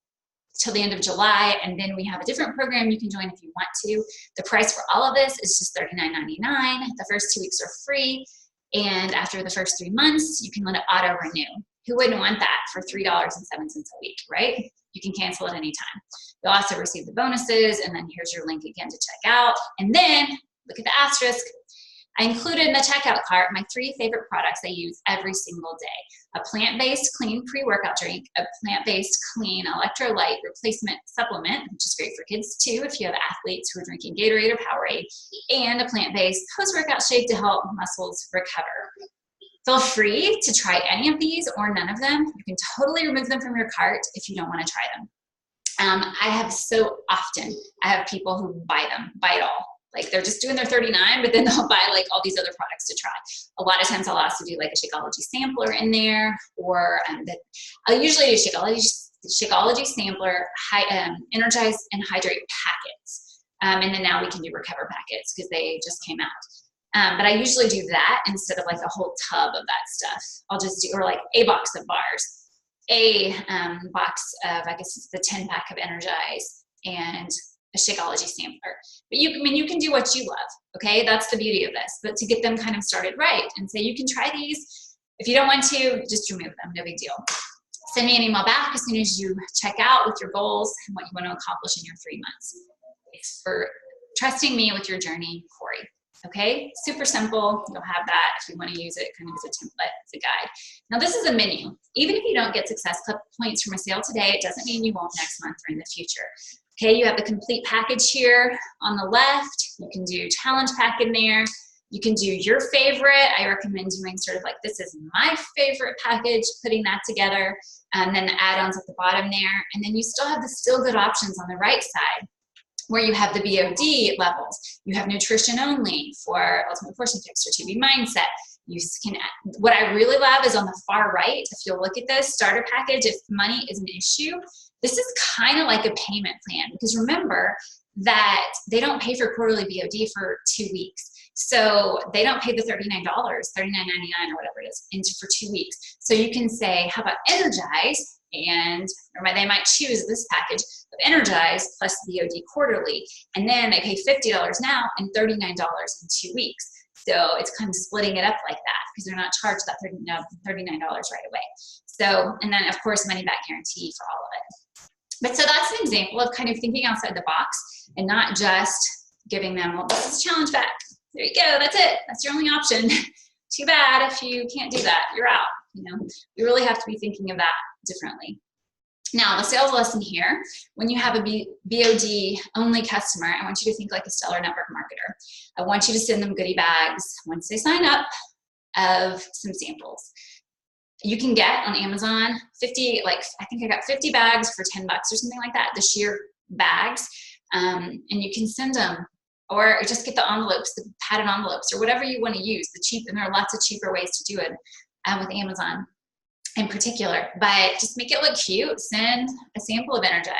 till the end of July, and then we have a different program you can join if you want to. The price for all of this is just $39.99. The first 2 weeks are free, and after the first 3 months, you can let it auto renew. Who wouldn't want that for $3.07 a week, right? You can cancel at any time. You'll also receive the bonuses, and then here's your link again to check out. And then, look at the asterisk. I included in the checkout cart my 3 favorite products I use every single day. A plant-based clean pre-workout drink, a plant-based clean electrolyte replacement supplement, which is great for kids too if you have athletes who are drinking Gatorade or Powerade, and a plant-based post-workout shake to help muscles recover. Feel free to try any of these or none of them. You can totally remove them from your cart if you don't want to try them. I have people who buy it all. Like they're just doing their 39, but then they'll buy like all these other products to try. A lot of times I'll also do like a Shakeology sampler in there, or I'll usually do Shakeology sampler, Energize and Hydrate packets. And then now we can do Recover packets because they just came out. But I usually do that instead of like a whole tub of that stuff. I'll just do, or like a box of bars, a box of, I guess it's the 10 pack of Energize, and a Shakeology sampler. But you can do what you love, okay? That's the beauty of this. But to get them kind of started right and say, you can try these. If you don't want to, just remove them, no big deal. Send me an email back as soon as you check out with your goals and what you want to accomplish in your 3 months. It's for trusting me with your journey, Corey. Okay, super simple. You'll have that if you want to use it kind of as a template, as a guide. Now this is a menu. Even if you don't get Success Club points from a sale today, it doesn't mean you won't next month or in the future. Okay, you have the complete package here on the left. You can do challenge pack in there. You can do your favorite. I recommend doing sort of like, this is my favorite package, putting that together, and then the add-ons at the bottom there. And then you still have the still good options on the right side, where you have the BOD levels. You have nutrition only for Ultimate Portion Fix or 2B Mindset. You can, what I really love is on the far right, if you'll look at this starter package, if money is an issue, this is kind of like a payment plan, because remember that they don't pay for quarterly BOD for 2 weeks. So they don't pay the $39, $39.99 or whatever it is, for 2 weeks. So you can say, how about Energize? And or they might choose this package of Energize plus BOD quarterly, and then they pay $50 now and $39 in 2 weeks. So it's kind of splitting it up like that, because they're not charged that $39 right away. So, and then of course money back guarantee for all of it. But so that's an example of kind of thinking outside the box and not just giving them, well, this is challenge back. There you go, that's it. That's your only option. Too bad if you can't do that, you're out. You know, you really have to be thinking of that differently. Now, the sales lesson here, when you have a BOD only customer, I want you to think like a Stellar Network marketer. I want you to send them goodie bags once they sign up of some samples. You can get on Amazon 50, like I think I got 50 bags for $10 or something like that, the sheer bags, and you can send them, or just get the envelopes, the padded envelopes, or whatever you want to use, and there are lots of cheaper ways to do it with Amazon in particular, but just make it look cute. Send a sample of Energize,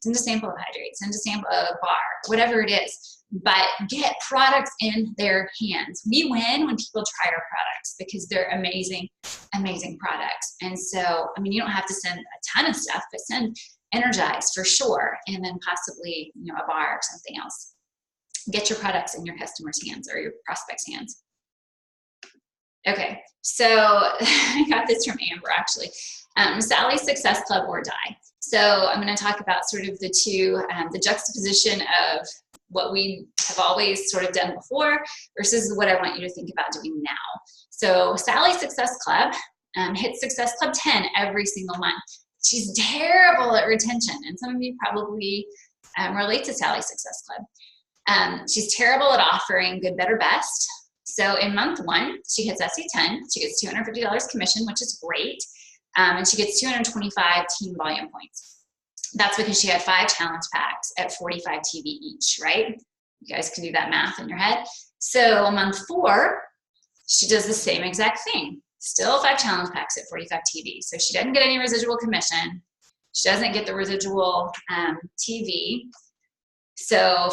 send a sample of Hydrate, send a sample of Bar, whatever it is, but get products in their hands. We win when people try our products because they're amazing, amazing products. And so, I mean, you don't have to send a ton of stuff, but send Energize for sure, and then possibly, you know, a Bar or something else. Get your products in your customers' hands or your prospects' hands. Okay, so I got this from Amber actually. Sally's Success Club or Die. So I'm going to talk about sort of the two, the juxtaposition of what we have always sort of done before versus what I want you to think about doing now. So Sally's Success Club hits Success Club 10 every single month. She's terrible at retention, and some of you probably relate to Sally's Success Club. She's terrible at offering good, better, best. So in month 1, she hits SC10. She gets $250 commission, which is great. And she gets 225 team volume points. That's because she had 5 challenge packs at 45 TV each, right? You guys can do that math in your head. So month 4, she does the same exact thing. Still 5 challenge packs at 45 TV. So she doesn't get any residual commission. She doesn't get the residual TV. So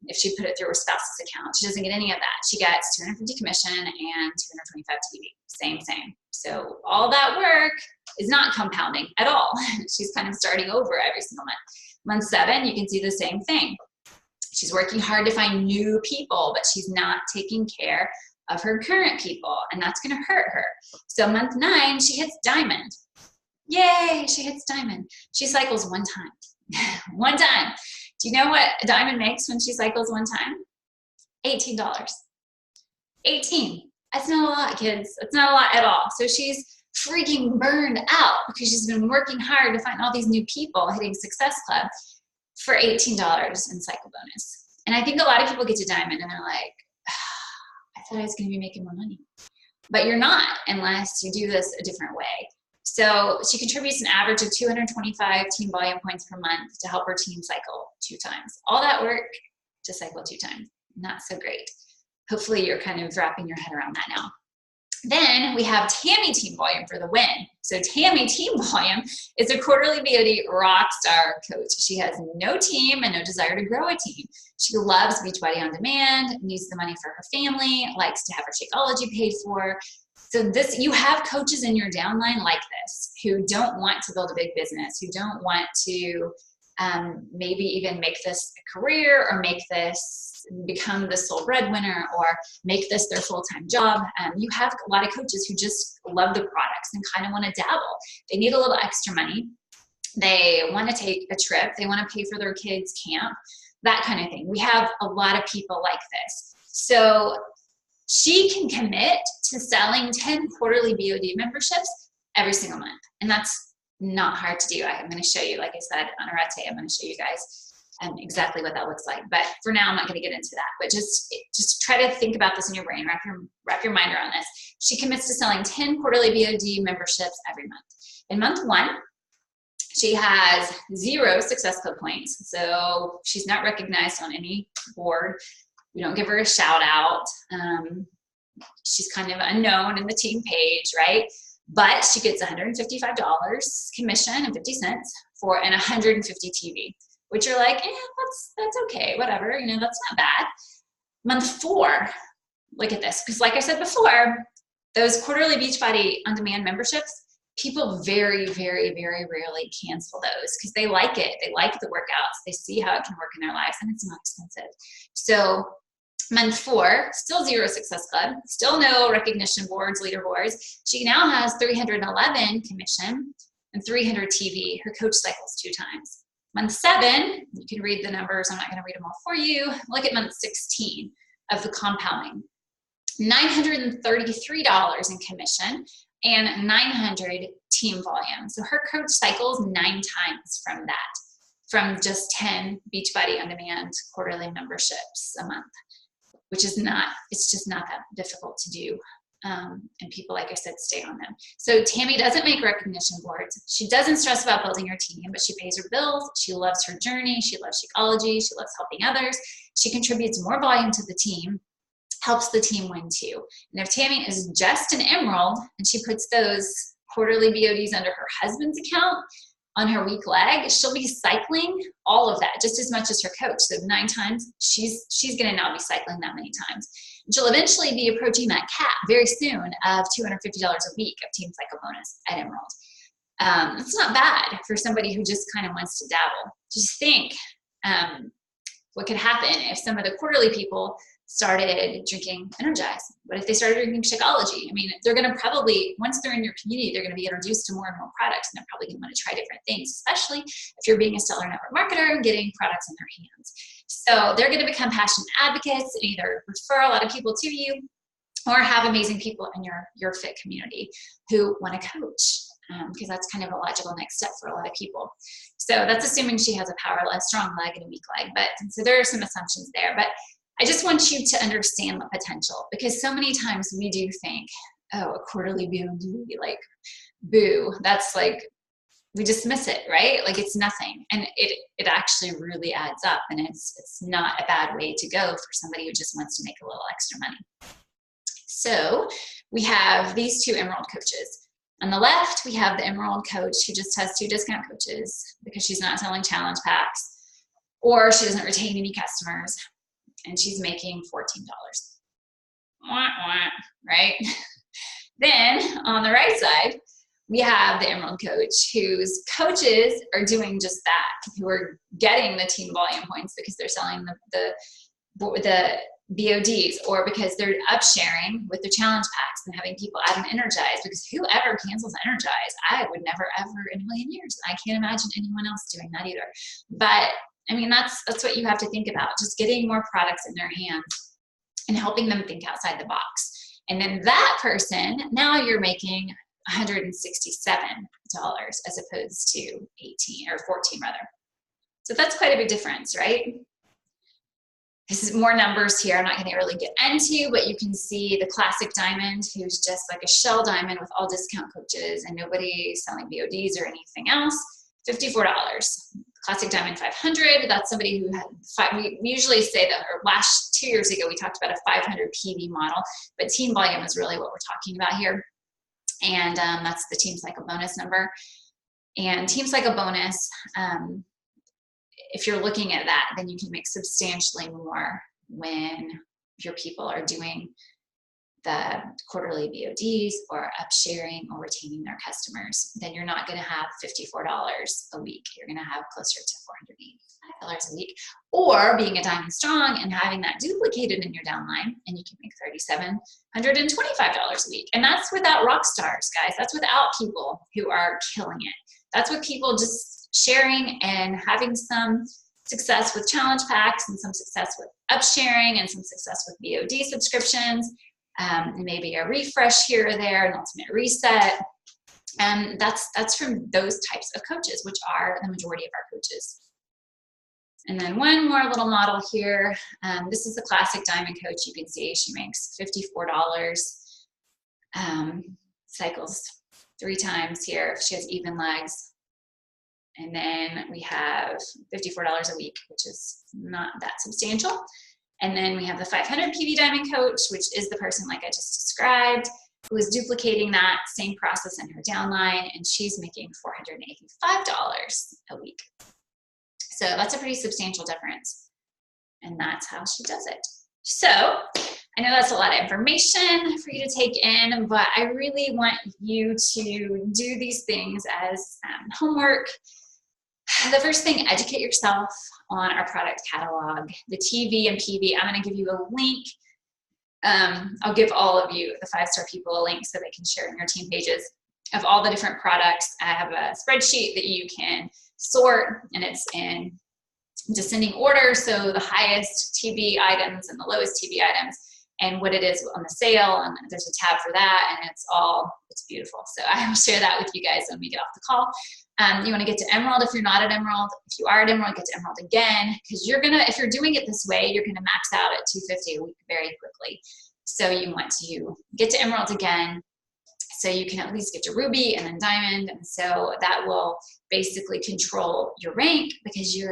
if she put it through her spouse's account, she doesn't get any of that. She gets 250 commission and 225 TV, same. So all that work is not compounding at all. She's kind of starting over every single month. Month 7, you can see the same thing. She's working hard to find new people, but she's not taking care of her current people, and that's gonna hurt her. So month 9, she hits Diamond. Yay, she hits Diamond. She cycles 1 time, 1 time. Do you know what a Diamond makes when she cycles 1 time? $18. 18. That's not a lot, kids. That's not a lot at all. So she's freaking burned out because she's been working hard to find all these new people hitting Success Club for $18 in cycle bonus. And I think a lot of people get to Diamond and they're like, I thought I was going to be making more money. But you're not unless you do this a different way. So she contributes an average of 225 team volume points per month to help her team cycle 2 times. All that work to cycle 2 times. Not so great. Hopefully you're kind of wrapping your head around that now. Then we have Tammy Team Volume for the win. So Tammy Team Volume is a quarterly BOD rock star coach. She has no team and no desire to grow a team. She loves Beachbody On Demand, needs the money for her family, likes to have her Shakeology paid for. So you have coaches in your downline like this who don't want to build a big business, who don't want to maybe even make this a career or make this become the sole breadwinner or make this their full-time job. You have a lot of coaches who just love the product. products and kind of want to dabble. They need a little extra money. They want to take a trip. They want to pay for their kids' camp, that kind of thing. We have a lot of people like this. So she can commit to selling 10 quarterly BOD memberships every single month. And that's not hard to do. I'm going to show you, like I said, on Arete, I'm going to show you guys exactly what that looks like. But for now, I'm not going to get into that. But just try to think about this in your brain. Wrap your mind around this. She commits to selling 10 quarterly BOD memberships every month. In month 1, she has 0 Success Club points. So she's not recognized on any board. We don't give her a shout out. She's kind of unknown in the team page, right? But she gets $155 commission and 50 cents for an 150 TV, which are like, that's okay, whatever, that's not bad. Month 4, look at this, because like I said before, those quarterly Beachbody on-demand memberships, people very, very, very rarely cancel those because they like it. They like the workouts. They see how it can work in their lives, and it's not expensive. So month 4, still 0 Success Club, still no recognition boards, leaderboards. She now has 311 commission and 300 TV. Her coach cycles 2 times. Month 7, you can read the numbers. I'm not going to read them all for you. Look at month 16 of the compounding. $933 in commission and 900 team volume. So her coach cycles 9 times from that, from just 10 Beachbody on-demand quarterly memberships a month, which is not, it's just not that difficult to do. And people, like I said, stay on them. So Tammy doesn't make recognition boards. She doesn't stress about building her team, but she pays her bills. She loves her journey. She loves Shakeology. She loves helping others. She contributes more volume to the team, helps the team win too. And if Tammy is just an Emerald and she puts those quarterly BODs under her husband's account on her weak leg, she'll be cycling all of that just as much as her coach. So 9 times, she's going to now be cycling that many times. And she'll eventually be approaching that cap very soon of $250 a week of Team Cycle bonus at Emerald. It's not bad for somebody who just kind of wants to dabble. Just think what could happen if some of the quarterly people started drinking Energize. What if they started drinking Shakeology? I mean, they're going to probably, once they're in your community, they're going to be introduced to more and more products, and they're probably going to want to try different things, especially if you're being a Stellar Network marketer and getting products in their hands. So they're going to become passionate advocates and either refer a lot of people to you or have amazing people in your fit community who want to coach, because that's kind of a logical next step for a lot of people. So that's assuming she has a strong leg and a weak leg. But so there are some assumptions there. But I just want you to understand the potential, because so many times we do think, oh, a quarterly BOD, like, boo, that's like, we dismiss it, right? Like it's nothing. And it actually really adds up, and it's not a bad way to go for somebody who just wants to make a little extra money. So we have these 2 Emerald coaches. On the left, we have the Emerald coach who just has 2 discount coaches because she's not selling challenge packs or she doesn't retain any customers. And she's making $14. Right? Then on the right side, we have the Emerald coach whose coaches are doing just that, who are getting the team volume points because they're selling the BODs, or because they're upsharing with the challenge packs and having people add an Energize, because whoever cancels Energize, I would never ever in a million years. I can't imagine anyone else doing that either. But I mean, that's what you have to think about, just getting more products in their hands and helping them think outside the box. And then that person, now you're making $167 as opposed to 18 or 14 rather. So that's quite a big difference, right? This is more numbers here. I'm not going to really get into, but you can see the Classic Diamond, who's just like a shell diamond with all discount coaches and nobody selling BODs or anything else, $54. Classic Diamond 500, that's somebody who had we usually say that, or 2 years ago, we talked about a 500 PV model, but team volume is really what we're talking about here. And that's the Team Cycle bonus number. And Team Cycle bonus, if you're looking at that, then you can make substantially more when your people are doing the quarterly BODs or upsharing or retaining their customers, then you're not going to have $54 a week. You're going to have closer to $485 a week. Or being a Diamond Strong and having that duplicated in your downline, and you can make $3,725 a week. And that's without rock stars, guys. That's without people who are killing it. That's with people just sharing and having some success with challenge packs and some success with upsharing and some success with BOD subscriptions. And maybe a refresh here or there, an ultimate reset. And that's from those types of coaches, which are the majority of our coaches. And then one more little model here. This is the classic Diamond coach. You can see she makes $54, cycles 3 times here. She has even legs. And then we have $54 a week, which is not that substantial. And then we have the 500 PV Diamond coach, which is the person like I just described, who is duplicating that same process in her downline, and she's making $485 a week. So that's a pretty substantial difference. And that's how she does it. So I know that's a lot of information for you to take in, but I really want you to do these things as homework. The first thing, educate yourself on our product catalog, the TV and PV. I'm going to give you a link. I'll give all of you, the 5-star people, a link so they can share in your team pages of all the different products. I have a spreadsheet that you can sort, and it's in descending order. So the highest TV items and the lowest TV items and what it is on the sale. And there's a tab for that, and it's beautiful. So I will share that with you guys when we get off the call. You want to get to Emerald if you're not at Emerald. If you are at Emerald, get to Emerald again, because if you're doing it this way, you're going to max out at $250 a week very quickly. So you want to get to Emerald again, so you can at least get to Ruby and then Diamond. And so that will basically control your rank, because you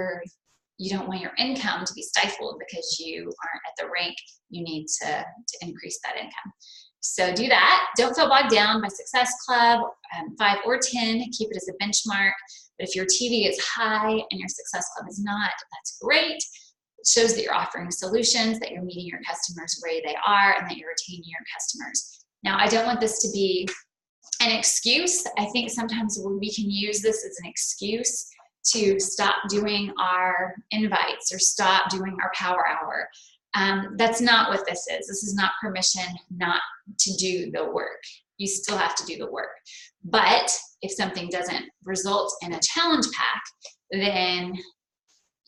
don't want your income to be stifled because you aren't at the rank you need to increase that income. So do that. Don't feel bogged down by Success Club 5 or 10. Keep it as a benchmark. But if your TV is high and your Success Club is not, that's great. It shows that you're offering solutions, that you're meeting your customers where they are, and that you're retaining your customers. Now, I don't want this to be an excuse. I think sometimes we can use this as an excuse to stop doing our invites or stop doing our power hour. That's not what this is. This is not permission not to do the work. You still have to do the work. But if something doesn't result in a challenge pack, then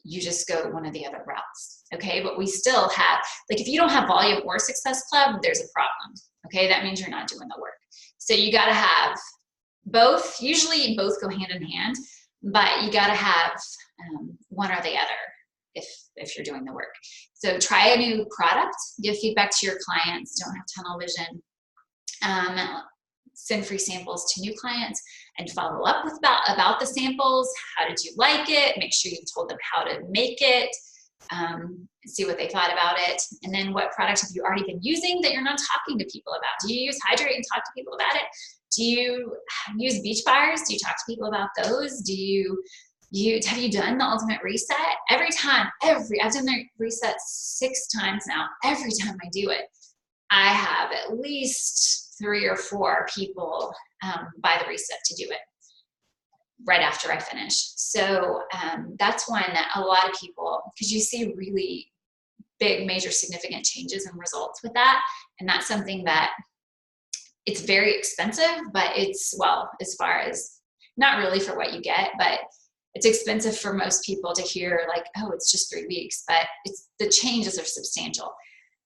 you just go one of the other routes. Okay, but we still have, like, if you don't have volume or Success Club, there's a problem. Okay, that means you're not doing the work. So you got to have both. Usually both go hand in hand, but you got to have one or the other if you're doing the work. So try a new product, give feedback to your clients, don't have tunnel vision, send free samples to new clients, and follow up with about the samples. How did you like it? Make sure you told them how to make it, see what they thought about it. And then what product have you already been using that you're not talking to people about? Do you use Hydrate and talk to people about it? Do you use Beach Bars? Do you talk to people about those? Have you done the ultimate reset? Every time, I've done the reset 6 times now. Every time I do it, I have at least 3 or 4 people buy the reset to do it right after I finish. So that's one that a lot of people, because you see really big, major, significant changes and results with that. And that's something that it's very expensive, but it's, well, as far as, not really for what you get, but it's expensive for most people to hear, like, oh, it's just 3 weeks, but the changes are substantial.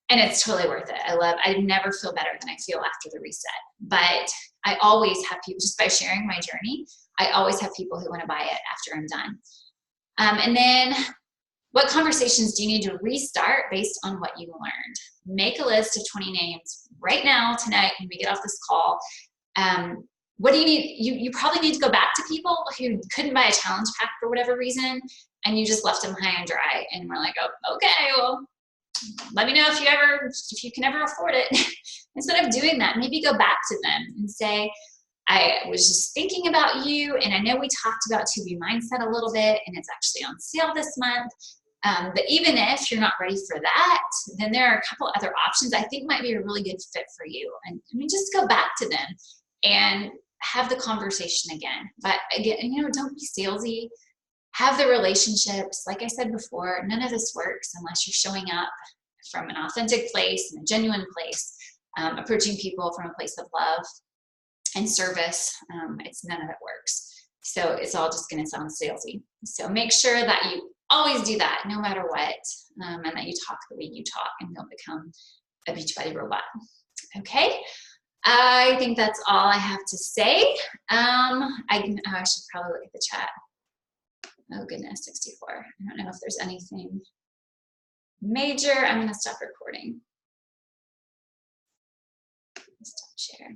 And it's totally worth it. I never feel better than I feel after the reset. But I always have people, just by sharing my journey, I always have people who want to buy it after I'm done. And then what conversations do you need to restart based on what you learned? Make a list of 20 names right now, tonight, when we get off this call. What do you need? You probably need to go back to people who couldn't buy a challenge pack for whatever reason, and you just left them high and dry. And we're like, oh, okay, well, let me know if you can ever afford it. Instead of doing that, maybe go back to them and say, I was just thinking about you, and I know we talked about 2B mindset a little bit, and it's actually on sale this month. But even if you're not ready for that, then there are a couple other options I think might be a really good fit for you. And I mean, just go back to them and have the conversation again. But again, you know, don't be salesy. Have the relationships. Like I said before, none of this works unless you're showing up from an authentic place and a genuine place, approaching people from a place of love and service. It's none of it works. So it's all just going to sound salesy. So make sure that you always do that no matter what, and that you talk the way you talk and don't become a Beachbody robot. Okay, I think that's all I have to say. I should probably look at the chat. Oh goodness, 64. I don't know if there's anything major. I'm going to stop recording. Stop share.